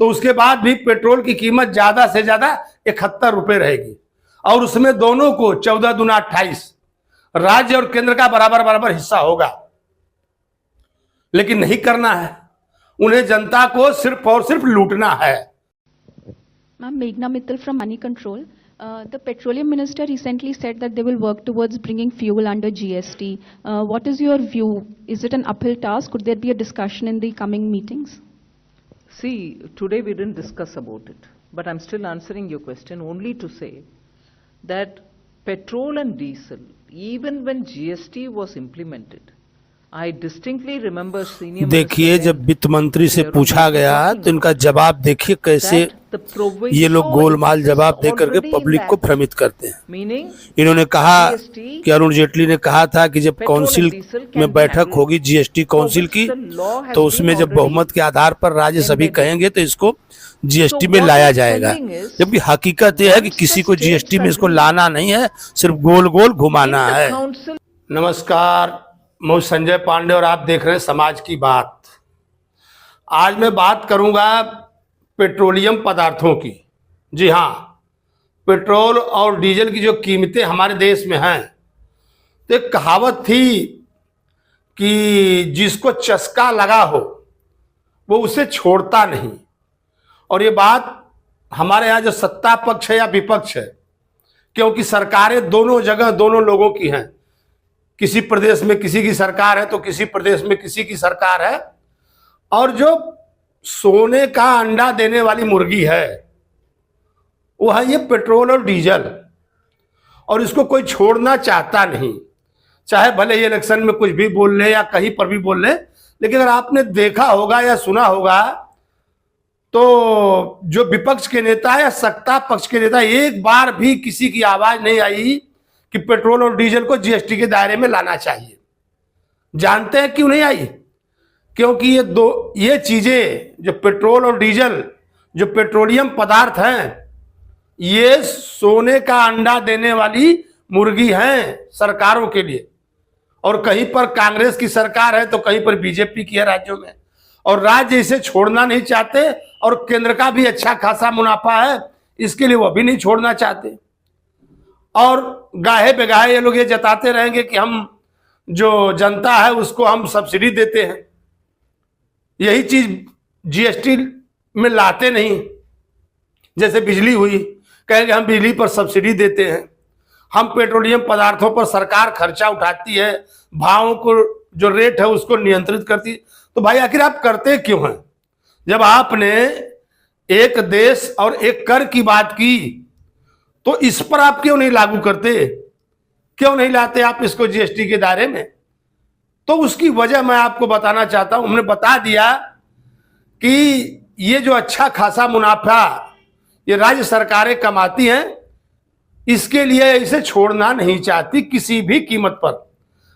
तो उसके बाद भी पेट्रोल की कीमत ज्यादा से ज्यादा 71 रुपए रहेगी, और उसमें दोनों को 14 दूना 28 राज्य और केंद्र का बराबर बराबर हिस्सा होगा। लेकिन नहीं करना है, उन्हें जनता को सिर्फ और सिर्फ लूटना है। Ma'am, Meghna Mittal from Money Control. The Petroleum Minister recently said that they will work towards bringing fuel under GST. What is your view? Is it an uphill task? Could there be a discussion in the coming meetings? See, today we didn't discuss about it, but I'm still answering your question only to say that petrol and diesel, even when GST was implemented, I distinctly remember senior देखिए, जब वित्त मंत्री से पूछा गया तो इनका जवाब देखिए कैसे ये लोग गोलमाल जवाब दे करके पब्लिक को भ्रमित करते हैं। इन्होंने कहा कि अरुण जेटली ने कहा था कि जब काउंसिल में बैठक होगी जीएसटी काउंसिल की, तो उसमें जब बहुमत के आधार पर राज्य सभी कहेंगे तो इसको जीएसटी में लाया जाएगा। जबकि हकीकत यह है कि किसी को जीएसटी में इसको लाना नहीं है, सिर्फ गोल गोल घुमाना है। नमस्कार, मैं संजय पांडे और आप देख रहे हैं समाज की बात। आज मैं बात करूंगा पेट्रोलियम पदार्थों की। जी हाँ, पेट्रोल और डीजल की जो कीमतें हमारे देश में हैं, तो एक कहावत थी कि जिसको चस्का लगा हो वो उसे छोड़ता नहीं। और ये बात हमारे यहाँ जो सत्ता पक्ष है या विपक्ष है, क्योंकि सरकारें दोनों जगह दोनों लोगों की हैं। किसी प्रदेश में किसी की सरकार है तो किसी प्रदेश में किसी की सरकार है। और जो सोने का अंडा देने वाली मुर्गी है वो है ये पेट्रोल और डीजल, और इसको कोई छोड़ना चाहता नहीं, चाहे भले ये इलेक्शन में कुछ भी बोल ले या कहीं पर भी बोल ले। लेकिन अगर आपने देखा होगा या सुना होगा तो जो विपक्ष के नेता या सत्ता पक्ष के नेता, एक बार भी किसी की आवाज नहीं आई कि पेट्रोल और डीजल को जीएसटी के दायरे में लाना चाहिए। जानते हैं क्यों नहीं आई? क्योंकि ये चीजें जो पेट्रोल और डीजल, जो पेट्रोलियम पदार्थ हैं, ये सोने का अंडा देने वाली मुर्गी हैं सरकारों के लिए। और कहीं पर कांग्रेस की सरकार है तो कहीं पर बीजेपी की है राज्यों में, और राज्य इसे छोड़ना नहीं चाहते। और केंद्र का भी अच्छा खासा मुनाफा है, इसके लिए वो भी नहीं छोड़ना चाहते। और गाहे बेगाहे ये लोग ये जताते रहेंगे कि हम जो जनता है उसको हम सब्सिडी देते हैं। यही चीज जीएसटी में लाते नहीं। जैसे बिजली हुई, कहेंगे हम बिजली पर सब्सिडी देते हैं, हम पेट्रोलियम पदार्थों पर सरकार खर्चा उठाती है, भावों को जो रेट है उसको नियंत्रित करती। तो भाई आखिर आप करते क्यों हैं? जब आपने एक देश और एक कर की बात की तो इस पर आप क्यों नहीं लागू करते? क्यों नहीं लाते आप इसको जीएसटी के दायरे में? तो उसकी वजह मैं आपको बताना चाहता हूं। हमने बता दिया कि ये जो अच्छा खासा मुनाफा ये राज्य सरकारें कमाती हैं, इसके लिए इसे छोड़ना नहीं चाहती किसी भी कीमत पर।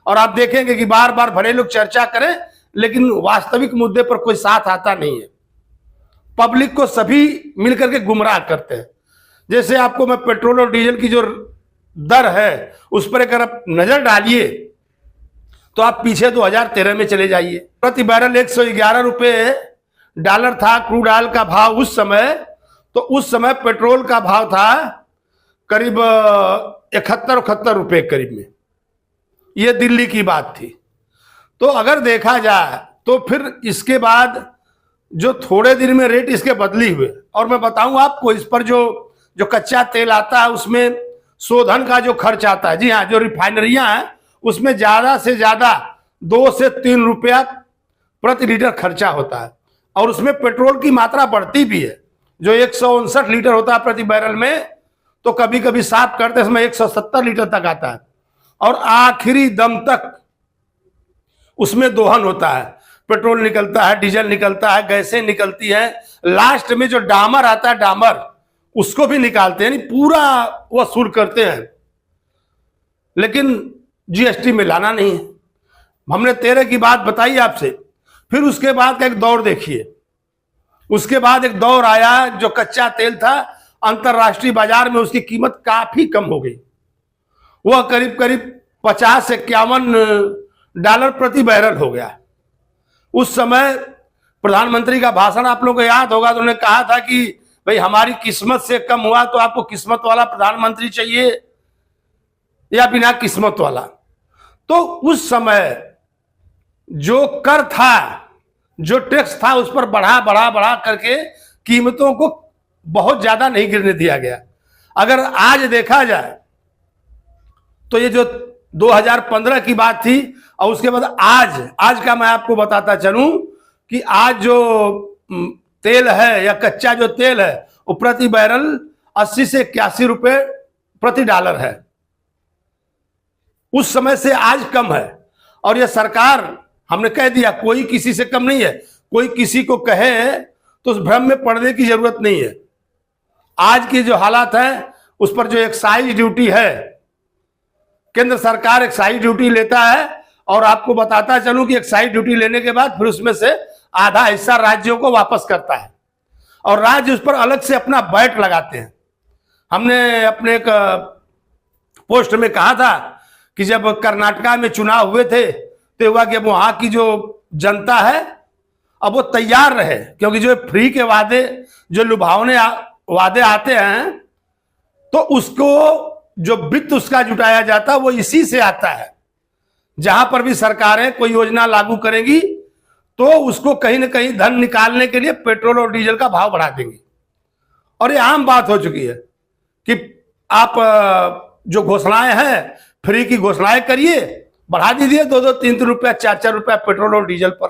और आप देखेंगे कि बार बार भले लोग चर्चा करें लेकिन वास्तविक मुद्दे पर कोई साथ आता नहीं है। पब्लिक को सभी मिलकर के गुमराह करते हैं। जैसे आपको मैं पेट्रोल और डीजल की जो दर है उस पर अगर आप नजर डालिए तो आप पीछे 2013 में चले जाइए। प्रति बैरल 111 रुपए डॉलर था क्रूड ऑयल का भाव उस समय। तो उस समय पेट्रोल का भाव था करीब 71-71 रुपए करीब में। यह दिल्ली की बात थी। तो अगर देखा जाए तो फिर इसके बाद जो थोड़े दिन में रेट इसके बदली हुए। और मैं बताऊं आपको, इस पर जो कच्चा तेल आता है उसमें शोधन का जो खर्च आता है, जी हाँ, जो रिफाइनरियां हैं उसमें ज्यादा से ज्यादा 2 से 3 रुपया प्रति लीटर खर्चा होता है। और उसमें पेट्रोल की मात्रा बढ़ती भी है। जो 159 लीटर होता है प्रति बैरल में, तो कभी कभी साफ करते समय 170 लीटर तक आता है। और आखिरी दम तक उसमें दोहन होता है, पेट्रोल निकलता है, डीजल निकलता है, गैसें निकलती हैं। लास्ट में जो डामर आता है, डामर उसको भी निकालते हैं, यानी पूरा वसूल करते हैं। लेकिन जीएसटी में लाना नहीं है। हमने 13 की बात बताई आपसे। फिर उसके बाद का एक दौर देखिए। उसके बाद एक दौर आया जो कच्चा तेल था, अंतरराष्ट्रीय बाजार में उसकी कीमत काफी कम हो गई। वह करीब करीब 50 से 51 डॉलर प्रति बैरल हो गया। उस समय प्रधानमंत्री का भाषण आप लोगों को याद होगा, तो उन्होंने कहा था कि भाई हमारी किस्मत से कम हुआ तो आपको किस्मत वाला प्रधानमंत्री चाहिए या बिना किस्मत वाला। तो उस समय जो कर था, जो टैक्स था, उस पर बढ़ा बढ़ा बढ़ा करके कीमतों को बहुत ज्यादा नहीं गिरने दिया गया। अगर आज देखा जाए तो ये जो 2015 की बात थी, और उसके बाद आज का मैं आपको बताता चलूं कि आज जो तेल है या कच्चा जो तेल है वो प्रति बैरल 80 से 81 रुपए प्रति डॉलर है। उस समय से आज कम है। और ये सरकार, हमने कह दिया कोई किसी से कम नहीं है, कोई किसी को कहे तो उस भ्रम में पड़ने की जरूरत नहीं है। आज की जो हालात है उस पर जो एक्साइज ड्यूटी है, केंद्र सरकार एक्साइज ड्यूटी लेता है, और आपको बताता चलूं कि एक्साइज ड्यूटी लेने के बाद फिर उसमें से आधा हिस्सा राज्यों को वापस करता है, और राज्य उस पर अलग से अपना वैट लगाते हैं। हमने अपने एक पोस्ट में कहा था कि जब कर्नाटका में चुनाव हुए थे तो हुआ कि अब वहां की जो जनता है अब वो तैयार रहे, क्योंकि जो फ्री के वादे, जो लुभावने वादे आते हैं, तो उसको जो वित्त उसका जुटाया जाता है वो इसी से आता है। जहां पर भी सरकारें कोई योजना लागू करेंगी तो उसको कहीं ना कहीं धन निकालने के लिए पेट्रोल और डीजल का भाव बढ़ा देंगी। और ये आम बात हो चुकी है कि आप जो घोषणाएं हैं, फ्री की घोषणाएं करिए, बढ़ा दीजिए 2-2, 3-3 रुपया, 4-4 रुपया पेट्रोल और डीजल पर।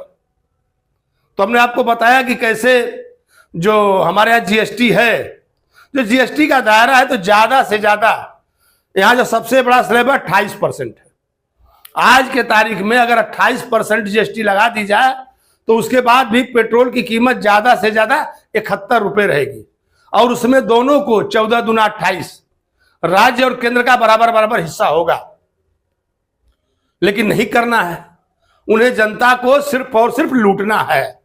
तो हमने आपको बताया कि कैसे जो हमारे यहाँ जीएसटी है, जो जीएसटी का दायरा है, तो ज्यादा से ज्यादा यहां जो सबसे बड़ा स्लैब है 28% है। आज के तारीख में अगर 28% जीएसटी लगा दी जाए तो उसके बाद भी पेट्रोल की कीमत ज्यादा से ज्यादा 71 रुपए रहेगी, और उसमें दोनों को 14 दूना 28 राज्य और केंद्र का बराबर बराबर हिस्सा होगा। लेकिन नहीं करना है, उन्हें जनता को सिर्फ और सिर्फ लूटना है।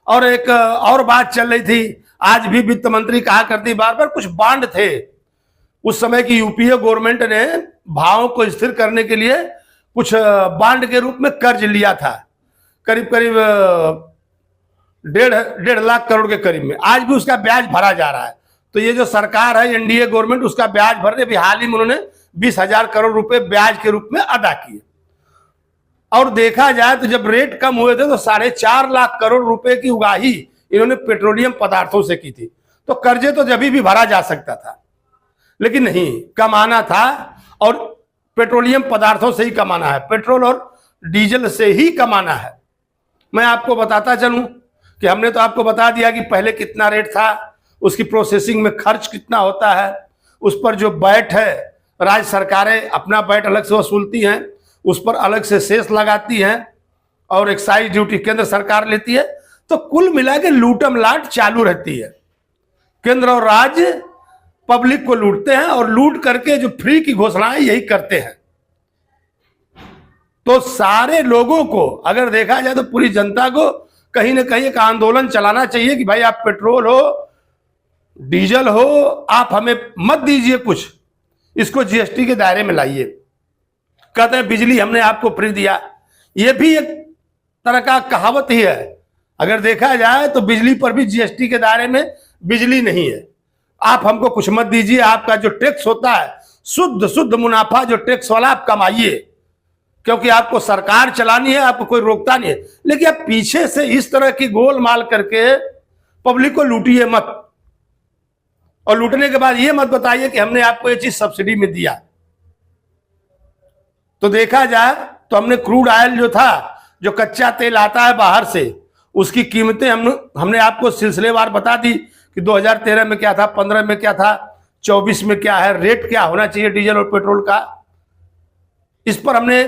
और एक और बात चल रही थी, आज भी वित्त मंत्री कहा करती बार बार, कुछ बांड थे उस समय की यूपीए गवर्नमेंट ने भावों को स्थिर करने के लिए कुछ बांड के रूप में कर्ज लिया था, करीब करीब 1.5 लाख करोड़ के करीब में। आज भी उसका ब्याज भरा जा रहा है। तो ये जो सरकार है एनडीए गवर्नमेंट, उसका ब्याज भरने भी हाल ही में उन्होंने 20,000 करोड़ रुपए ब्याज के रूप में अदा किए। और देखा जाए तो जब रेट कम हुए थे तो 4.5 लाख करोड़ रुपए की उगाही इन्होंने पेट्रोलियम पदार्थों से की थी। तो कर्जे तो जब भी भरा जा सकता था, लेकिन नहीं, कमाना था और पेट्रोलियम पदार्थों से ही कमाना है, पेट्रोल और डीजल से ही कमाना है। मैं आपको बताता चलूं कि हमने तो आपको बता दिया कि पहले कितना रेट था, उसकी प्रोसेसिंग में खर्च कितना होता है, उस पर जो वैट है, राज्य सरकारें अपना वैट अलग से वसूलती हैं, उस पर अलग से सेस लगाती हैं, और एक्साइज ड्यूटी केंद्र सरकार लेती है। तो कुल मिला के लूटम लाट चालू रहती है। केंद्र और राज्य पब्लिक को लूटते हैं, और लूट करके जो फ्री की घोषणाएं यही करते हैं। तो सारे लोगों को अगर देखा जाए तो पूरी जनता को कहीं ना कहीं एक आंदोलन चलाना चाहिए कि भाई आप पेट्रोल हो, डीजल हो, आप हमें मत दीजिए कुछ, इसको जीएसटी के दायरे में लाइए। कहते हैं बिजली हमने आपको फ्री दिया, यह भी एक तरह का कहावत ही है। अगर देखा जाए तो बिजली पर भी जीएसटी के दायरे में बिजली नहीं है। आप हमको कुछ मत दीजिए, आपका जो टैक्स होता है शुद्ध मुनाफा जो टैक्स वाला आप कमाइए, क्योंकि आपको सरकार चलानी है, आपको कोई रोकता नहीं है। लेकिन आप पीछे से इस तरह की गोलमाल करके पब्लिक को लूटिए मत, और लूटने के बाद ये मत बताइए कि हमने आपको ये चीज सब्सिडी में दिया। तो देखा जाए तो हमने क्रूड ऑयल जो था, जो कच्चा तेल आता है बाहर से, उसकी कीमतें हमने आपको सिलसिलेवार बता दी कि 2013 में क्या था, 15 में क्या था, 24 में क्या है, रेट क्या होना चाहिए डीजल और पेट्रोल का। इस पर हमने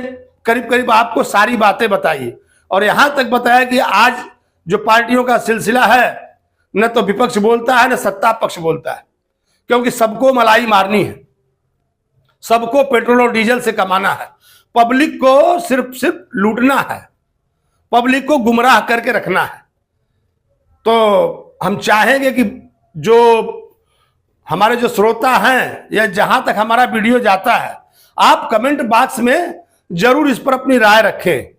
करीब करीब आपको सारी बातें बताई, और यहां तक बताया कि आज जो पार्टियों का सिलसिला है, न तो विपक्ष बोलता है न सत्ता पक्ष बोलता है, क्योंकि सबको मलाई मारनी है, सबको पेट्रोल और डीजल से कमाना है, पब्लिक को सिर्फ लूटना है, पब्लिक को गुमराह करके रखना है। तो हम चाहेंगे कि जो हमारे जो श्रोता हैं या जहां तक हमारा वीडियो जाता है, आप कमेंट बॉक्स में जरूर इस पर अपनी राय रखें,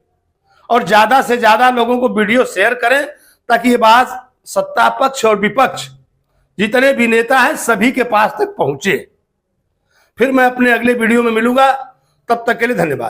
और ज्यादा से ज्यादा लोगों को वीडियो शेयर करें, ताकि ये बात सत्ता पक्ष और विपक्ष जितने भी नेता हैं सभी के पास तक पहुंचे। फिर मैं अपने अगले वीडियो में मिलूंगा, तब तक के लिए धन्यवाद।